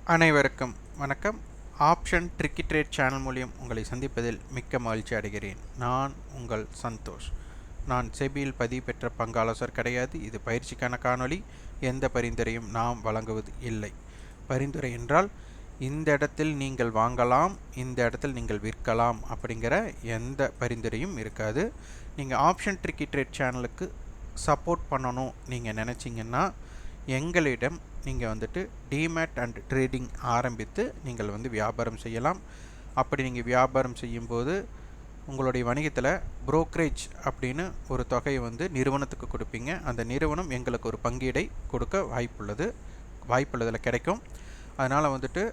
அனைவருக்கும் வணக்கம். Option tricky trade channel மூலியம் உங்களை சந்திப்பதில் மிக்க மகிழ்ச்சி அடைகிறேன். நான் உங்கள் சந்தோஷ். நான் செபியில் பதிவு பெற்ற பங்காலோசர் கிடையாது. இது பயிற்சிக்கான காணொளி. எந்த பரிந்துரையும் நாம் வழங்குவது இல்லை. பரிந்துரை என்றால் இந்த இடத்தில் நீங்கள் வாங்கலாம், இந்த இடத்தில் நீங்கள் விற்கலாம் அப்படிங்கிற எந்த பரிந்துரையும் இருக்காது. நீங்கள் ஆப்ஷன் ட்ரிக்கி ட்ரேட் சேனலுக்கு சப்போர்ட் பண்ணணும் நீங்கள் நினச்சிங்கன்னா எங்களிடம் நீங்கள் வந்துட்டு டிமேட் அண்ட் ட்ரேடிங் ஆரம்பித்து நீங்கள் வந்து வியாபாரம் செய்யலாம். அப்படி நீங்கள் வியாபாரம் செய்யும்போது உங்களுடைய வணிகத்தில் புரோக்கரேஜ் அப்படின்னு ஒரு தொகையை வந்து நிறுவனத்துக்கு கொடுப்பீங்க. அந்த நிறுவனம் எங்களுக்கு ஒரு பங்கீடை கொடுக்க வாய்ப்புள்ளதில் கிடைக்கும். அதனால் வந்துட்டு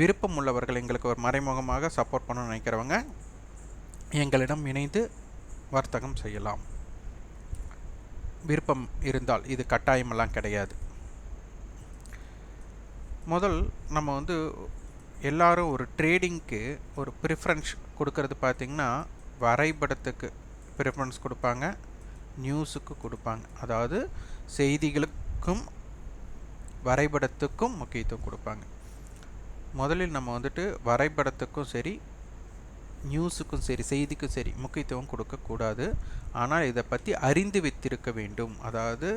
விருப்பம் உள்ளவர்கள் எங்களுக்கு ஒரு மறைமுகமாக சப்போர்ட் பண்ணணும்னு நினைக்கிறவங்க எங்களிடம் இணைந்து வர்த்தகம் செய்யலாம். விருப்பம் இருந்தால், இது கட்டாயமெல்லாம் கிடையாது. முதல் நம்ம வந்து எல்லாரும் ஒரு ட்ரேடிங்க்கு ஒரு ப்ரிஃபரன்ஸ் கொடுக்கறது பார்த்திங்கன்னா வரைபடத்துக்கு ப்ரிஃபரன்ஸ் கொடுப்பாங்க, நியூஸுக்கு கொடுப்பாங்க. அதாவது செய்திகளுக்கும் வரைபடத்துக்கும் முக்கியத்துவம் கொடுப்பாங்க. முதலில் நம்ம வந்துட்டு வரைபடத்துக்கும் சரி, நியூஸுக்கும் சரி, செய்திக்கும் சரி முக்கியத்துவம் கொடுக்கக்கூடாது. ஆனால் இதை பற்றி அறிந்து வைத்திருக்க வேண்டும். அதாவது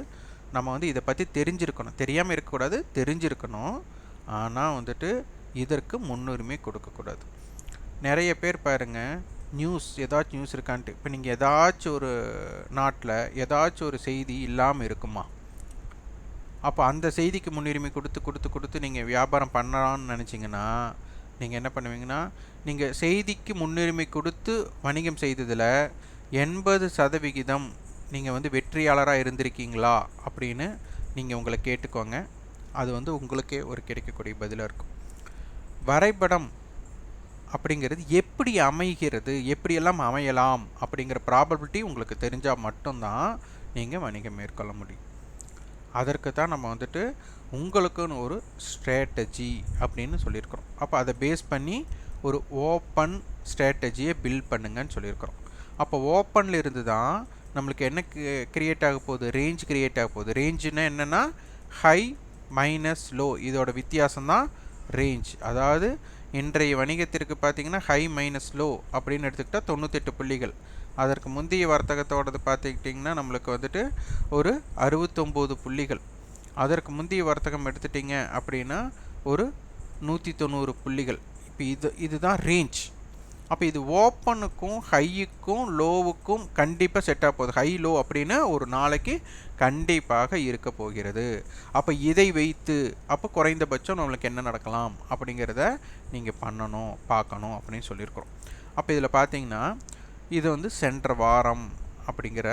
நம்ம வந்து இதை பற்றி தெரிஞ்சிருக்கணும். தெரியாமல் இருக்கக்கூடாது, தெரிஞ்சிருக்கணும். ஆனால் வந்துட்டு இதற்கு முன்னுரிமை கொடுக்கக்கூடாது. நிறைய பேர் பாருங்கள், ஏதாச்சும் நியூஸ் இருக்கான்ட்டு, இப்போ நீங்கள் ஏதாச்சும் ஒரு நாட்டில் ஏதாச்சும் ஒரு செய்தி இல்லாமல் இருக்குமா, அப்போ அந்த செய்திக்கு முன்னுரிமை கொடுத்து நீங்கள் வியாபாரம் பண்ணலான்னு நினச்சிங்கன்னா நீங்கள் என்ன பண்ணுவீங்கன்னா, நீங்கள் செய்திக்கு முன்னுரிமை கொடுத்து வணிகம் செய்ததில் 80% நீங்கள் வந்து வெற்றியாளராக இருந்திருக்கீங்களா அப்படின்னு நீங்கள் உங்களை கேட்டுக்கோங்க. அது வந்து உங்களுக்கே ஒரு கிடைக்கக்கூடிய பதிலாக இருக்கும். வரைபடம் அப்படிங்கிறது எப்படி அமைகிறது, எப்படியெல்லாம் அமையலாம் அப்படிங்கிற ப்ராபபிலிட்டி உங்களுக்கு தெரிஞ்சால் மட்டும்தான் நீங்கள் வணிகம் மேற்கொள்ள முடியும். அதற்கு தான் நம்ம வந்துட்டு உங்களுக்குன்னு ஒரு ஸ்ட்ராட்டஜி அப்படின்னு சொல்லியிருக்கிறோம். அப்போ அதை பேஸ் பண்ணி ஒரு ஓப்பன் ஸ்ட்ராட்டஜியை பில்ட் பண்ணுங்கன்னு சொல்லியிருக்கிறோம். அப்போ ஓப்பனில் இருந்து தான் நம்மளுக்கு என்ன கிரியேட் ஆக போகுது, ரேஞ்ச் கிரியேட் ஆக போகுது. ரேஞ்சுன்னா என்னென்னா ஹை மைனஸ் லோ, இதோட வித்தியாசம்தான் ரேஞ்ச். அதாவது இன்றைய வணிகத்திற்கு பார்த்திங்கன்னா ஹை மைனஸ் லோ அப்படின்னு எடுத்துக்கிட்டால் 98 புள்ளிகள். அதற்கு முந்தைய வர்த்தகத்தோடது பார்த்துக்கிட்டிங்கன்னா நம்மளுக்கு வந்துட்டு ஒரு 69 புள்ளிகள். அதற்கு முந்தைய வர்த்தகம் எடுத்துட்டிங்க அப்படின்னா ஒரு 190 புள்ளிகள். இப்போ இதுதான் ரேஞ்ச். அப்போ இது ஓப்பனுக்கும் ஹையுக்கும் லோவுக்கும் கண்டிப்பாக செட் ஆக போகுது. ஹை லோ அப்படின்னு ஒரு நாளைக்கு கண்டிப்பாக இருக்க போகிறது. அப்போ இதை வைத்து அப்போ குறைந்தபட்சம் நம்மளுக்கு என்ன நடக்கலாம் அப்படிங்கிறத நீங்கள் பார்க்கணும் அப்படின்னு சொல்லியிருக்கிறோம். அப்போ இதில் பார்த்தீங்கன்னா இது வந்து சென்ற வாரம் அப்படிங்கிற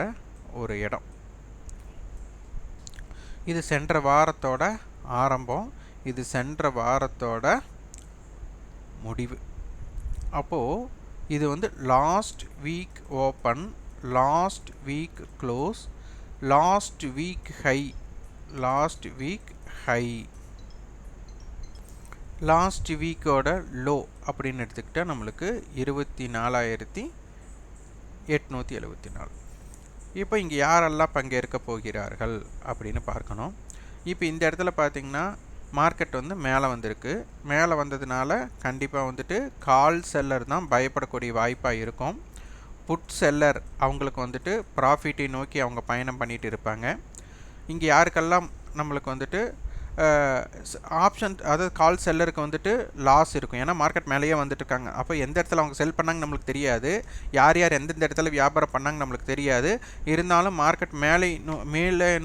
ஒரு இடம். இது சென்ற வாரத்தோட ஆரம்பம், இது சென்ற வாரத்தோட முடிவு. அப்போது இது வந்து last week open, last week close, last week high, last week high, last வீக்கோட லோ அப்படின்னு எடுத்துக்கிட்டால் நம்மளுக்கு 24,874. இப்போ இங்கே யாரெல்லாம் பங்கேற்க போகிறார்கள் அப்படின்னு பார்க்கணும். இப்போ இந்த இடத்துல பார்த்திங்கன்னா மார்க்கெட் வந்து மேலே வந்திருக்கு. மேலே வந்ததுனால கண்டிப்பாக வந்துட்டு கால் செல்லர் தான் பயப்படக்கூடிய வாய்ப்பாக இருக்கும். புட் செல்லர் அவங்களுக்கு வந்துட்டு ப்ராஃபிட்டை நோக்கி அவங்க பயணம் பண்ணிகிட்டு இருப்பாங்க. இங்கே யாருக்கெல்லாம் நம்மளுக்கு வந்துட்டு ஆப்ஷன், அதாவது கால் செல்லருக்கு வந்துட்டு லாஸ் இருக்கும். ஏன்னா மார்க்கெட் மேலேயே வந்துட்டு இருக்காங்க. அப்போ எந்த இடத்துல அவங்க செல் பண்ணாங்க நம்மளுக்கு தெரியாது, யார் எந்தெந்த இடத்துல வியாபாரம் பண்ணாங்க நம்மளுக்கு தெரியாது. இருந்தாலும் மார்க்கெட் மேலே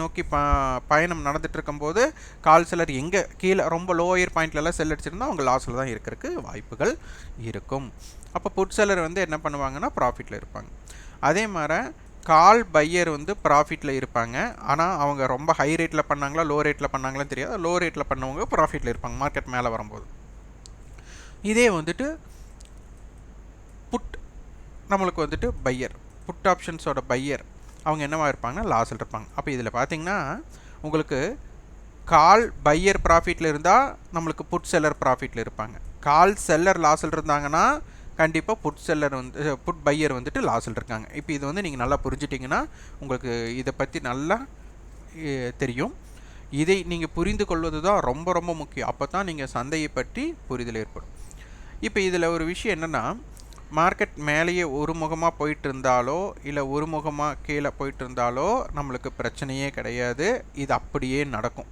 நோக்கி பயணம் நடந்துட்டு இருக்கும்போது கால் செல்லர் எங்கே கீழே ரொம்ப லோயர் பாயிண்ட்லலாம் செல் அடிச்சிருந்தால் அவங்க லாஸில் தான் இருக்கிறதுக்கு வாய்ப்புகள் இருக்கும். அப்போ புட் செல்லர் வந்து என்ன பண்ணுவாங்கன்னா ப்ராஃபிட்டில் இருப்பாங்க. அதே மாதிரி கால் பையர் வந்து ப்ராஃபிட்டில் இருப்பாங்க. ஆனால் அவங்க ரொம்ப ஹை ரேட்டில் பண்ணாங்களா லோ ரேட்டில் பண்ணாங்களான்னு தெரியாது. லோ ரேட்டில் பண்ணவங்க ப்ராஃபிட்டில் இருப்பாங்க மார்க்கெட் மேலே வரும்போது. இதே வந்துட்டு புட் நம்மளுக்கு வந்துட்டு பையர், புட் ஆப்ஷன்ஸோட பையர் அவங்க என்னவா இருப்பாங்கன்னா லாஸில் இருப்பாங்க. அப்போ இதில் பார்த்திங்கன்னா உங்களுக்கு கால் பையர் ப்ராஃபிட்டில் இருந்தால் நம்மளுக்கு புட் செல்லர் ப்ராஃபிட்டில் இருப்பாங்க. கால் செல்லர் லாஸில் இருந்தாங்கன்னா கண்டிப்பாக புட் பையர் வந்துட்டு லாஸில் இருக்காங்க. இப்போ இது வந்து நீங்கள் நல்லா புரிஞ்சிட்டிங்கன்னா உங்களுக்கு இதை பற்றி நல்லா தெரியும். இதை நீங்கள் புரிந்து கொள்வது தான் ரொம்ப ரொம்ப முக்கியம். அப்போ தான் நீங்கள் சந்தையை பற்றி புரிதல் ஏற்படும். இப்போ இதில் ஒரு விஷயம் என்னென்னா, மார்க்கெட் மேலேயே ஒரு முகமாக போயிட்டு இருந்தாலோ இல்லை ஒரு முகமாக கீழே போயிட்டு இருந்தாலோ நம்மளுக்கு பிரச்சனையே கிடையாது, இது அப்படியே நடக்கும்.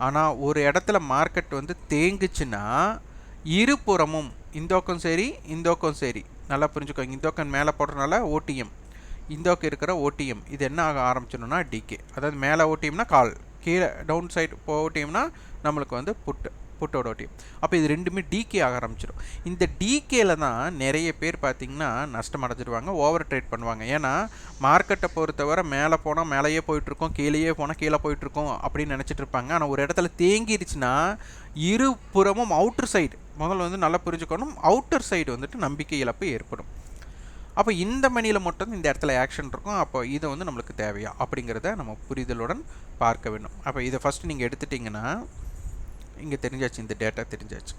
ஆனால் ஒரு இடத்துல மார்க்கெட் வந்து தேங்குச்சுன்னா இருபுறமும் இந்த பக்கம் சரி இந்த பக்கம் சரி, நல்லா புரிஞ்சுக்கோங்க. இந்த பக்கம் மேலே போடுறதுனால ஓடிஎம், இந்த பக்கம் இருக்கிற ஓடிஎம் இது என்ன ஆக ஆரம்பிச்சிடணும்னா டிகே. அதாவது மேலே ஓடிஎம்னா கால், கீழே டவுன் சைடு ஓடிஎம்னா நம்மளுக்கு வந்து புட்டோட ஓடிஎம். அப்போ இது ரெண்டுமே டிகே ஆக ஆரம்பிச்சிடும். இந்த டிகேல தான் நிறைய பேர் பார்த்திங்கன்னா நஷ்டம் அடைஞ்சிடுவாங்க, ஓவர் ட்ரேட் பண்ணுவாங்க. ஏன்னா மார்க்கெட்டை பொறுத்தவரை மேலே போனால் மேலேயே போயிட்டுருக்கோம், கீழேயே போனால் கீழே போயிட்டுருக்கோம் அப்படின்னு நினச்சிட்டு இருப்பாங்க. ஆனால் ஒரு இடத்துல தேங்கிடுச்சுன்னா இருபுறமும் அவுட்டர் சைடு, முதல்ல வந்து நல்லா புரிஞ்சுக்கணும், அவுட்டர் சைடு வந்துட்டு நம்பிக்கை இழப்பு ஏற்படும். அப்போ இந்த மணியில் மட்டும் இந்த இடத்துல ஆக்ஷன் இருக்கும். அப்போ இதை வந்து நம்மளுக்கு தேவையா அப்படிங்கிறத நம்ம புரிதலுடன் பார்க்க வேண்டும். அப்போ இதை ஃபஸ்ட்டு நீங்கள் எடுத்துட்டிங்கன்னா இங்கே தெரிஞ்சாச்சு, இந்த டேட்டா தெரிஞ்சாச்சு.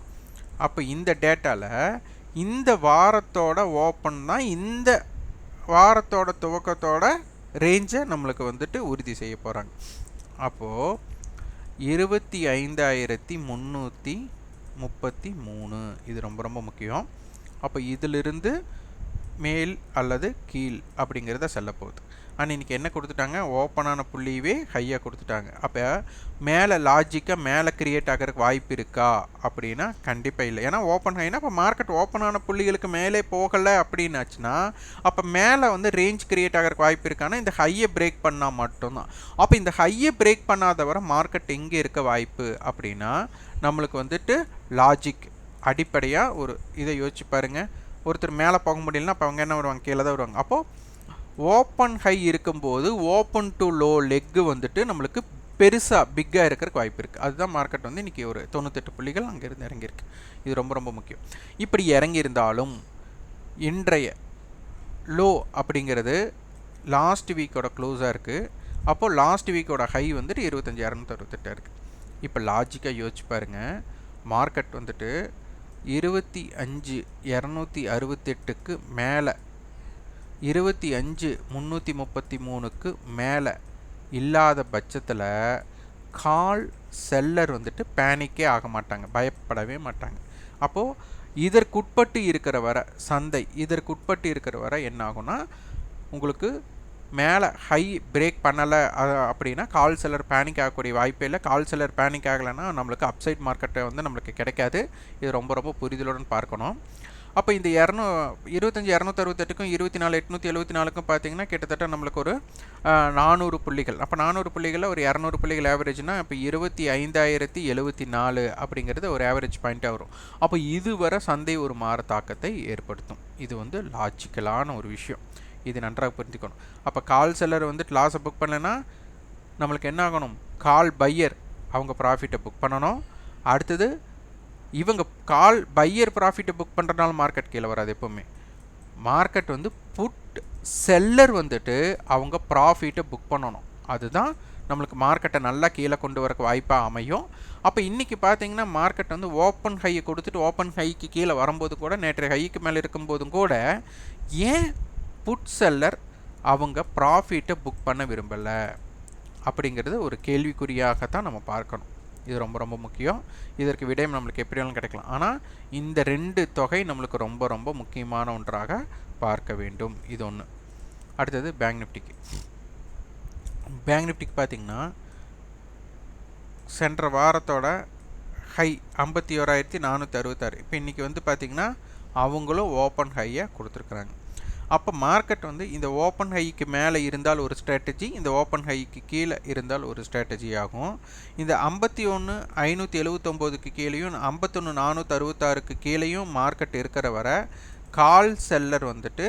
அப்போ இந்த டேட்டாவில் இந்த வாரத்தோட ஓப்பன் தான் இந்த வாரத்தோட துவக்கத்தோட ரேஞ்சை நம்மளுக்கு வந்துட்டு உறுதி செய்ய போகிறாங்க. அப்போது 25,333 இது ரொம்ப ரொம்ப முக்கியம். அப்போ இதிலிருந்து மேல் அல்லது கீழ் அப்படிங்கிறத செல்ல போகுது. ஆனால் இன்றைக்கி என்ன கொடுத்துட்டாங்க, ஓப்பனான புள்ளியவே ஹையாக கொடுத்துட்டாங்க. அப்போ மேலே லாஜிக்காக மேலே கிரியேட் ஆகிறதுக்கு வாய்ப்பு இருக்கா அப்படின்னா கண்டிப்பாக இல்லை. ஏன்னா ஓப்பன் ஹைனா இப்போ மார்க்கெட் ஓப்பனான புள்ளிகளுக்கு மேலே போகலை அப்படின்னாச்சுன்னா அப்போ மேலே வந்து ரேஞ்ச் கிரியேட் ஆகிறதுக்கு வாய்ப்பு இருக்கான்னா இந்த ஹையை பிரேக் பண்ணால் மட்டும்தான். அப்போ இந்த ஹையை பிரேக் பண்ணாதவரை மார்க்கெட் எங்கே இருக்க வாய்ப்பு அப்படின்னா நம்மளுக்கு வந்துட்டு லாஜிக் அடிப்படையாக ஒரு இதை யோசிச்சு பாருங்கள். ஒருத்தர் மேலே போக முடியலன்னா அப்போ அவங்க என்ன வருவாங்க, கீழே தான் வருவாங்க. அப்போது ஓப்பன் ஹை இருக்கும்போது ஓப்பன் டு லோ லெக்கு வந்துட்டு நம்மளுக்கு பெருசாக பிக்காக இருக்கிறதுக்கு வாய்ப்பு இருக்குது. அதுதான் மார்க்கெட் வந்து இன்றைக்கி ஒரு 98 புள்ளிகள் அங்கேருந்து இறங்கியிருக்கு. இது ரொம்ப ரொம்ப முக்கியம். இப்படி இறங்கியிருந்தாலும் இன்றைய லோ அப்படிங்கிறது லாஸ்ட் வீக்கோட க்ளோஸாக இருக்குது. அப்போது லாஸ்ட் வீக்கோட ஹை வந்துட்டு 25,268 இருக்குது. இப்போ லாஜிக்காக யோசிச்சு பாருங்கள், மார்க்கெட் வந்துட்டு 25,268க்கு மேலே 25,333க்கு மேலே இல்லாத பட்சத்தில் கால் செல்லர் வந்துட்டு பேனிக்கே ஆக மாட்டாங்க, பயப்படவே மாட்டாங்க. அப்போது இதற்குட்பட்டு இருக்கிற வரை சந்தை இதற்குட்பட்டு இருக்கிற வரை என்ன ஆகும்னா உங்களுக்கு மேலே ஹை பிரேக் பண்ணலை அப்படின்னா கால் செல்லர் பேனிக் ஆகக்கூடிய வாய்ப்பே இல்லை. கால் செல்லர் பேனிக் ஆகலைன்னா நம்மளுக்கு அப்சைட் மார்க்கெட்டை வந்து நம்மளுக்கு கிடைக்காது. இது ரொம்ப ரொம்ப புரிதலுடன் பார்க்கணும். அப்போ இந்த 25,268க்கும் 24,874க்கும் பார்த்தீங்கன்னா கிட்டத்தட்ட நம்மளுக்கு ஒரு 400 புள்ளிகள். அப்போ 400 புள்ளிகளில் ஒரு 200 புள்ளிகள் ஆவரேஜ்னா இப்போ 25,074 அப்படிங்கிறது ஒரு ஆவரேஜ் பாயிண்ட்டாக வரும். அப்போ இதுவரை சந்தை ஒரு மாற தாக்கத்தை ஏற்படுத்தும். இது வந்து லாஜிக்கலான ஒரு விஷயம், இது நன்றாக புரிஞ்சுக்கணும். அப்போ கால் செல்லர் வந்துட்டு லாஸை புக் பண்ணலைன்னா நம்மளுக்கு என்ன ஆகணும், கால் பையர் அவங்க ப்ராஃபிட்டை புக் பண்ணணும். அடுத்தது இவங்க கால் பையர் ப்ராஃபிட்டை புக் பண்ணுறதுனால மார்க்கெட் கீழே வராது. எப்போவுமே மார்க்கெட் வந்து புட் செல்லர் வந்துட்டு அவங்க ப்ராஃபிட்டை புக் பண்ணணும். அதுதான் நம்மளுக்கு மார்க்கெட்டை நல்லா கீழே கொண்டு வரக்கு வாய்ப்பாக அமையும். அப்போ இன்றைக்கி பார்த்தீங்கன்னா மார்க்கெட் வந்து ஓப்பன் ஹையை கொடுத்துட்டு ஓப்பன் ஹைக்கு கீழே வரும்போது கூட, நேற்றைய ஹைக்கு மேலே இருக்கும்போதும் கூட ஏன் புட் செல்லர் அவங்க ப்ராஃபிட்டை புக் பண்ண விரும்பலை அப்படிங்கிறது ஒரு கேள்விக்குறியாகத்தான் நம்ம பார்க்கணும். இது ரொம்ப ரொம்ப முக்கியம். இதற்கு விடயம் நம்மளுக்கு எப்படியாலும் கிடைக்கலாம். ஆனால் இந்த 2 தொகை நம்மளுக்கு ரொம்ப ரொம்ப முக்கியமான ஒன்றாக பார்க்க வேண்டும். இது ஒன்று. அடுத்தது பேங்க் நிஃப்டிக்கு. பேங்க் நிஃப்டிக்கு பார்த்திங்கன்னா சென்ற வாரத்தோட ஹை 51,466. இப்போ இன்றைக்கி வந்து பார்த்திங்கன்னா அவங்களும் ஓப்பன் ஹையாக கொடுத்துருக்குறாங்க. அப்போ மார்க்கெட் வந்து இந்த ஓப்பன் ஹைக்கு மேலே இருந்தால் ஒரு ஸ்ட்ராட்டஜி, இந்த ஓப்பன் ஹைக்கு கீழே இருந்தால் ஒரு ஸ்ட்ராட்டஜி ஆகும். இந்த 51,579க்கு கீழேயும் 51,466க்கு கீழேயும் மார்க்கெட் இருக்கிற வரை கால் செல்லர் வந்துட்டு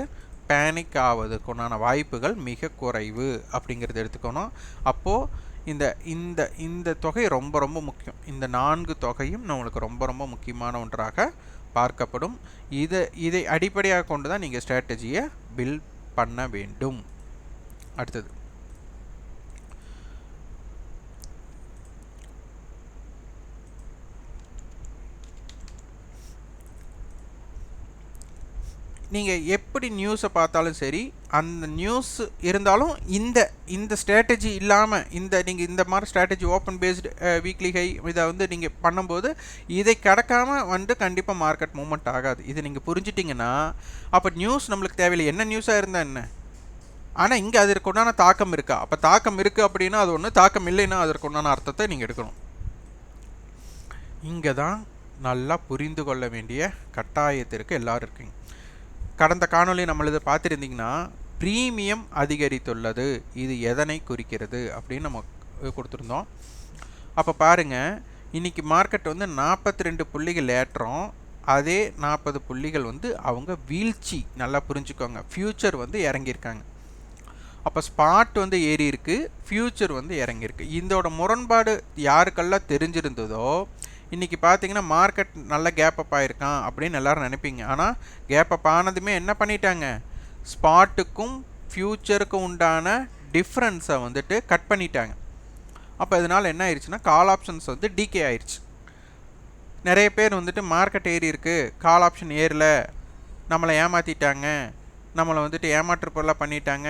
பேனிக் ஆவதுக்குண்டான வாய்ப்புகள் மிக குறைவு அப்படிங்கிறத எடுத்துக்கணும். அப்போது இந்த இந்த இந்த தொகை ரொம்ப ரொம்ப முக்கியம். இந்த 4 தொகையும் நம்மளுக்கு ரொம்ப ரொம்ப முக்கியமான ஒன்றாக பார்க்கப்படும். இதை அடிப்படையாக கொண்டு தான் நீங்கள் ஸ்ட்ராட்டஜியை பில்ட் பண்ண வேண்டும். அடுத்தது நீங்கள் எப்படி நியூஸை பார்த்தாலும் சரி, அந்த நியூஸ் இருந்தாலும் இந்த ஸ்ட்ராட்டஜி இல்லாமல் நீங்கள் இந்த மாதிரி strategy open based weekly high இதை வந்து நீங்கள் பண்ணும்போது இதை கடக்காமல் கண்டிப்பாக மார்க்கெட் மூவ்மெண்ட் ஆகாது. இது நீங்கள் புரிஞ்சிட்டிங்கன்னா அப்போ நியூஸ் நம்மளுக்கு தேவையில்லை, என்ன நியூஸாக இருந்தால் என்ன. ஆனால் இங்கே அதற்கு உண்டான தாக்கம் இருக்கா? அப்போ தாக்கம் இருக்குது அப்படின்னா அது ஒன்று, தாக்கம் இல்லைன்னா அதற்கு உண்டான அர்த்தத்தை நீங்கள் எடுக்கணும். இங்கே தான் நல்லா புரிந்து கொள்ள வேண்டிய கட்டாயத்திற்கு எல்லோரும் இருக்குங்க. கடந்த காணொலி நம்மளது பார்த்துருந்தீங்கன்னா ப்ரீமியம் அதிகரித்துள்ளது, இது எதனை குறிக்கிறது அப்படின்னு நம்ம கொடுத்துருந்தோம். அப்போ பாருங்கள், இன்றைக்கி மார்க்கெட் வந்து 42 புள்ளிகள் ஏற்றம், அதே 40 புள்ளிகள் வந்து அவங்க வீழ்ச்சி. நல்லா புரிஞ்சுக்கோங்க, ஃப்யூச்சர் வந்து இறங்கியிருக்காங்க. அப்போ ஸ்பாட் வந்து ஏறி இருக்குது, ஃப்யூச்சர் வந்து இறங்கியிருக்கு. இதோட முரண்பாடு யாருக்கெல்லாம் தெரிஞ்சிருந்ததோ இன்றைக்கி பார்த்தீங்கன்னா மார்க்கெட் நல்ல கேப் அப் ஆகிருக்கான் அப்படின்னு எல்லோரும் நினைப்பீங்க. ஆனால் கேப் அப் ஆனதுமே என்ன பண்ணிட்டாங்க, ஸ்பாட்டுக்கும் ஃப்யூச்சருக்கும் உண்டான டிஃப்ரென்ஸை வந்துட்டு கட் பண்ணிட்டாங்க. அப்போ இதனால் என்ன ஆயிடுச்சுன்னா கால் ஆப்ஷன்ஸ் வந்து டிகே ஆயிடுச்சு. நிறைய பேர் வந்துட்டு மார்க்கெட் ஏறி இருக்குது, கால் ஆப்ஷன் ஏறல, நம்மளை ஏமாற்றிட்டாங்க, நம்மளை வந்துட்டு ஏமாற்று பொருளாக பண்ணிட்டாங்க,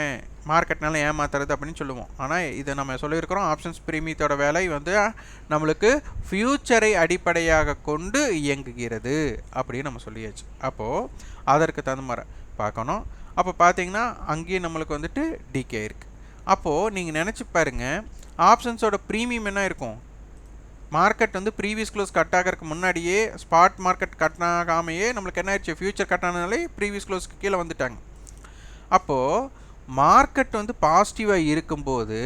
மார்க்கெட்னால ஏமாத்துறது அப்படின்னு சொல்லுவோம். ஆனால் இதை நம்ம சொல்லியிருக்கிறோம், ஆப்ஷன்ஸ் பிரீமியத்தோட வேலை வந்து நம்மளுக்கு ஃப்யூச்சரை அடிப்படையாக கொண்டு இயங்குகிறது அப்படின்னு நம்ம சொல்லியாச்சு. அப்போது அதற்கு தகுந்த மாதிரி பார்க்கணும். அப்போ பார்த்தீங்கன்னா அங்கேயும் நம்மளுக்கு வந்துட்டு டிகே இருக்குது. அப்போது நீங்கள் நினச்சி பாருங்கள், ஆப்ஷன்ஸோட ப்ரீமியம் என்ன இருக்கும், மார்க்கெட் வந்து ப்ரீவியஸ் க்ளோஸ் கட் ஆகிறதுக்கு முன்னாடியே ஸ்பாட் மார்க்கெட் கட் ஆகாமையே நம்மளுக்கு என்ன ஆயிடுச்சு, ஃப்யூச்சர் கட் ஆனதுனாலே ப்ரீவியஸ் க்ளோஸ்க்கு கீழே வந்துட்டாங்க. அப்போது மார்க்கெட் வந்து பாசிட்டிவாக இருக்கும்போது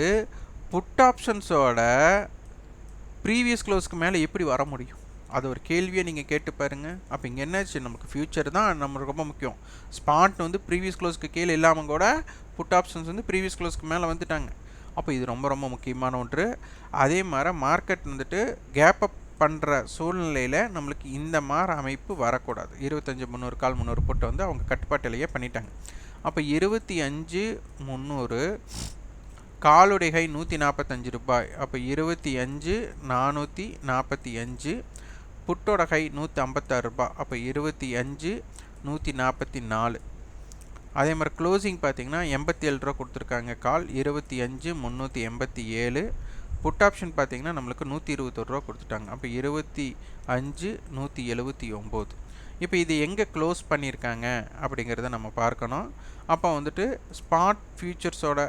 புட் ஆப்ஷன்ஸோட ப்ரீவியஸ் க்ளோஸ்க்கு மேலே எப்படி வர முடியும்? அது ஒரு கேள்வியை நீங்கள் கேட்டு பாருங்கள். அப்போ இங்கே என்னாச்சு, நமக்கு ஃப்யூச்சர் தான் நம்மளுக்கு ரொம்ப முக்கியம். ஸ்பாட் வந்து ப்ரீவியஸ் க்ளோஸ்க்கு கீழே இல்லாமல் கூட புட் ஆப்ஷன்ஸ் வந்து ப்ரீவியஸ் க்ளோஸ்க்கு மேலே வந்துட்டாங்க. அப்போ இது ரொம்ப ரொம்ப முக்கியமான ஒன்று. அதே மாதிரி மார்க்கெட் வந்துட்டு கேப் அப் பண்ணுற சூழ்நிலையில் நம்மளுக்கு இந்த மாதிரி அமைப்பு வரக்கூடாது. 25-300 கால் 300 போட்டு வந்து அவங்க கட்டுப்பாட்டிலேயே பண்ணிட்டாங்க. அப்போ 25-300 காலுடைய கை 145 ரூபாய். அப்போ 25-445, புட்டோட கை 156 ரூபாய். அப்போ 25-144. அதே மாதிரி க்ளோசிங் பார்த்தீங்கன்னா 87 ரூபா கொடுத்துருக்காங்க கால், 25-387. புட் ஆப்ஷன் பார்த்தீங்கன்னா நம்மளுக்கு 121 ரூபா கொடுத்துட்டாங்க. அப்போ 25-179. இப்போ இது எங்கே க்ளோஸ் பண்ணியிருக்காங்க அப்படிங்கிறத நம்ம பார்க்கணும். அப்போ வந்துட்டு ஸ்பாட் ஃபியூச்சர்ஸோட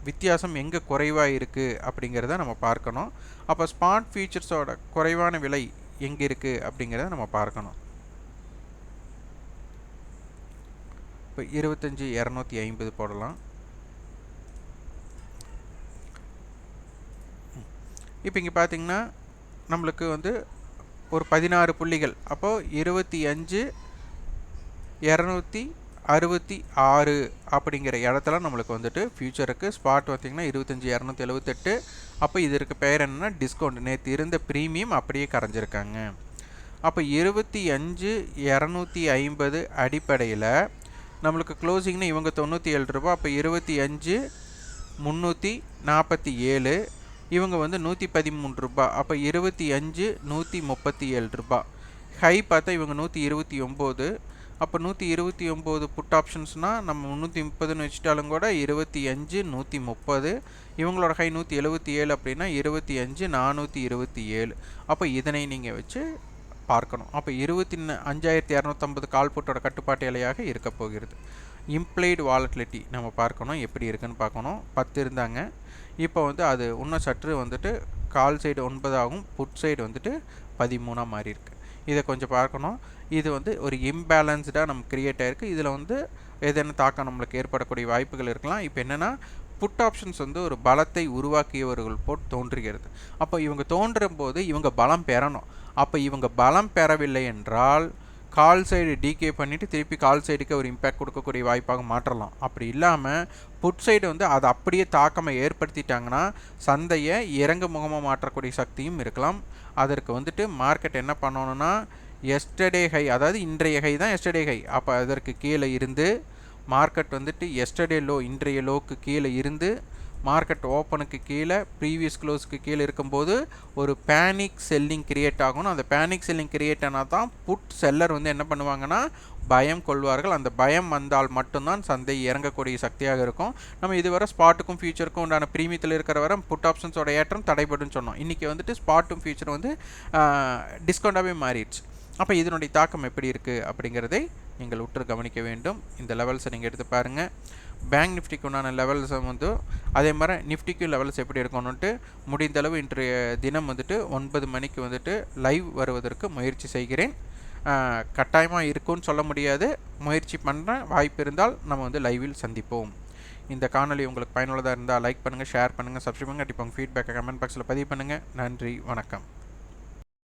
வித்தியாசம் எங்கே குறைவாக இருக்குது அப்படிங்கிறத நம்ம பார்க்கணும். அப்போ ஸ்பாட் ஃபியூச்சர்ஸோட குறைவான விலை எங்கே இருக்குது அப்படிங்கிறத நம்ம பார்க்கணும். இப்போ 25-250 போடலாம். இப்போ இங்கே பார்த்தீங்கன்னா நம்மளுக்கு வந்து ஒரு 16 புள்ளிகள். அப்போது 25-266 அப்படிங்கிற இடத்துல நம்மளுக்கு வந்துட்டு ஃபியூச்சருக்கு ஸ்பாட் பார்த்திங்கன்னா 25-278. அப்போ இதற்கு பெயர் என்னென்னா டிஸ்கவுண்ட். நேற்று இருந்த ப்ரீமியம் அப்படியே கரைஞ்சிருக்காங்க. அப்போ 25-250 அடிப்படையில் நம்மளுக்கு க்ளோசிங்னா இவங்க 97 ரூபா. அப்போ 25-347, இவங்க வந்து 113 ரூபா. அப்போ 25-137 ரூபா. ஹை பார்த்தா இவங்க 129. அப்போ 129 புட் ஆப்ஷன்ஸ்னால் நம்ம 330ன்னு வச்சுட்டாலும் கூட 25-130. இவங்களோட ஹை 177 அப்படின்னா 25-427. அப்போ இதனை நீங்கள் வச்சு பார்க்கணும். அப்போ 25,250 கால் புட்டோட கட்டுப்பாட்டு எல்லையாக இருக்க போகிறது. இம்ப்ளைடு வாலட்டிலிட்டி நம்ம பார்க்கணும், எப்படி இருக்குன்னு பார்க்கணும். 10 இருந்தாங்க, இப்போ வந்து அது இன்னும் சற்று வந்துட்டு கால் சைடு 9 ஆகும், புட் சைடு வந்துட்டு 13 மாறி இருக்குது. இதை கொஞ்சம் பார்க்கணும். இது வந்து ஒரு இம்பேலன்ஸ்டாக நம்ம கிரியேட் ஆகிருக்கு. இதில் வந்து ஏதேனும் தாக்கம் நம்மளுக்கு ஏற்படக்கூடிய வாய்ப்புகள் இருக்கலாம். இப்போ என்னென்னா புட் ஆப்ஷன்ஸ் வந்து ஒரு பலத்தை உருவாக்கியவர்கள் போட்டு தோன்றுகிறது. அப்போ இவங்க தோன்றும் போது இவங்க பலம் பெறணும். அப்போ இவங்க பலம் பெறவில்லை என்றால் கால் சைடு டிகே பண்ணிவிட்டு திருப்பி கால் சைடுக்கு ஒரு இம்பேக்ட் கொடுக்கக்கூடிய வாய்ப்பாக மாற்றலாம். அப்படி இல்லாமல் புட் சைடு வந்து அதை அப்படியே தாக்கமாக ஏற்படுத்திட்டாங்கன்னா சந்தையை இறங்கு முகமாக மாற்றக்கூடிய சக்தியும் இருக்கலாம். அதற்கு வந்துட்டு மார்க்கெட் என்ன பண்ணணும்னா எஸ்டர்டே ஹை, அதாவது இன்றைய ஹை தான் எஸ்டர்டே ஹை. அப்போ அதற்கு கீழே இருந்து மார்க்கெட் வந்துட்டு எஸ்டர்டே லோ, இன்றைய லோக்கு கீழே இருந்து மார்க்கெட் ஓப்பனுக்கு கீழே ப்ரீவியஸ் க்ளோஸுக்கு கீழே இருக்கும்போது ஒரு பேனிக் செல்லிங் கிரியேட் ஆகணும். அந்த பேனிக் செல்லிங் கிரியேட் ஆனால் தான் புட் செல்லர் வந்து என்ன பண்ணுவாங்கன்னா பயம் கொள்வார்கள். அந்த பயம் வந்தால் மட்டும்தான் சந்தை இறங்கக்கூடிய சக்தியாக இருக்கும். நம்ம இதுவரை ஸ்பாட்டுக்கும் ஃபியூச்சருக்கும் உண்டான பிரீமியத்தில் இருக்கிற வரை புட் ஆப்ஷன்ஸோட ஏற்றம் தடைபடுன்னு சொன்னோம். இன்றைக்கி வந்துட்டு ஸ்பாட்டும் ஃபியூச்சர் வந்து டிஸ்கவுண்டாகவே மாறிடுச்சு. அப்போ இதனுடைய தாக்கம் எப்படி இருக்குது அப்படிங்கிறதை நீங்கள் உற்று கவனிக்க வேண்டும். இந்த லெவல்ஸை நீங்கள் எடுத்து பாருங்கள். பேங்க் நிஃப்டிக்கு உண்டான லெவல்ஸை வந்து அதே மாதிரி நிஃப்டிக்கும் லெவல்ஸ் எப்படி இருக்கணும்ட்டு முடிந்தளவு இன்றைய தினம் வந்துட்டு 9 மணிக்கு வந்துட்டு லைவ் வருவதற்கு முயற்சி செய்கிறேன். கட்டாயமாக இருக்கும்னு சொல்ல முடியாது, முயற்சி பண்ணுறேன். வாய்ப்பு இருந்தால் நம்ம வந்து லைவில் சந்திப்போம். இந்த காணொலி உங்களுக்கு பயனுள்ளதாக இருந்தால் லைக் பண்ணுங்கள், ஷேர் பண்ணுங்கள், சப்ஸ்கிரைப் பண்ணுங்கள். கண்டிப்பாக உங்கள் ஃபீட்பேக்கை கமெண்ட் பாக்ஸில் பதிவு பண்ணுங்கள். நன்றி, வணக்கம்.